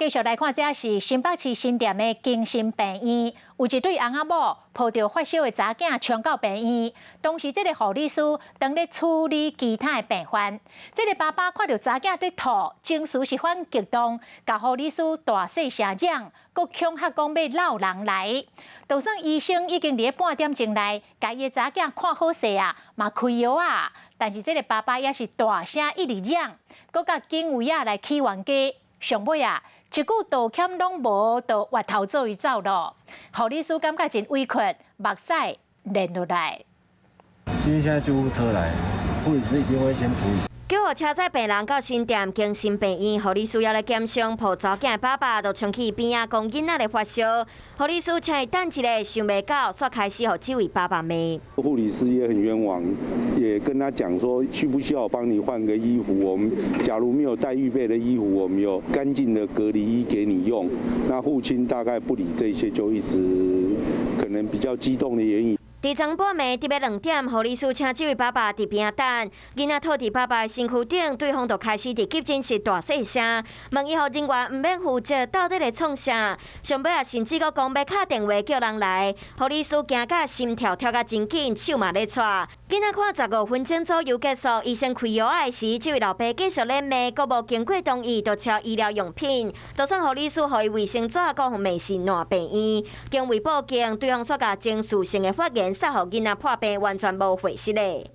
继续来看，这是新北市新店的精神病院，有一对翁仔某抱着发烧的查囝冲到病院，当时这个护理师正在处理其他的病患。这个爸爸看到查囝在吐，情绪十分激动，甲护理师大声声嚷，佮恐吓讲要闹人来。就算医生已经伫半点钟内，甲伊的查囝看好势啊，嘛开药啊，但是这个爸爸也是大声一直嚷，佮甲警卫啊来起冤家。上尾啊，一句道歉拢无，就越头做伊走咯。护理师感觉真委屈，目屎流落来。因为现在救护车来，护理师一定会先处理。救护车载病人到新店精神病院，护理师要来检伤，抱查囝的爸爸就冲去边仔讲囡仔的发烧。护理师请伊等一下，想袂到，煞开始互这位爸爸骂。护理师也很冤枉，也跟他讲说，需不需要我帮你换个衣服？我们假如没有带预备的衣服，我们有干净的隔离衣给你用。那父亲大概不理这些，就一直可能比较激动的言语。伫昨半暝特别2点，护理师请这位爸爸伫边仔等，囡仔躺伫爸爸的身躯顶，对方就开始伫急诊室大细声，问医护人员毋免负责，到底在创啥？上尾啊，甚至佫讲要敲电话叫人来，护理师惊甲心跳跳甲真紧，手嘛咧喘。囡仔看15分钟左右结束，医生开药的时，这位老爸继续咧骂，佫无经过同意就抄医疗用品，就算护理师互伊卫生纸，佫互骂是烂病院。经为报警，对方煞甲情绪性的发言。杀互囡仔破病，完全无悔失嘞。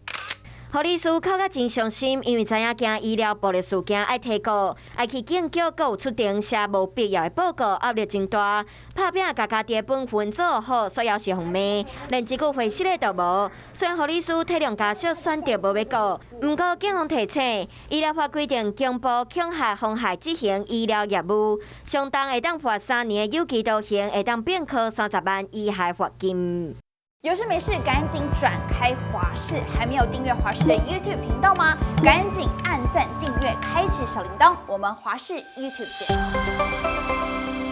护理师哭甲真伤心，因为知影惊医疗暴力事件爱提告，爱去警局，佫有出庭写无必要的报告，压力真大。拍拼家己的本分做好，需要是互骂，连一句悔失的都无。虽然护理师体谅家属选择无要告，毋过警方提醒，医疗法规定，公布恐吓、妨害执行医疗业务，相当会当罚3年的有期徒刑，会当并科30万以下罚金。有事没事赶紧转开华视，还没有订阅华视的 YouTube 频道吗？赶紧按赞、订阅、开启小铃铛，我们华视 YouTube 见。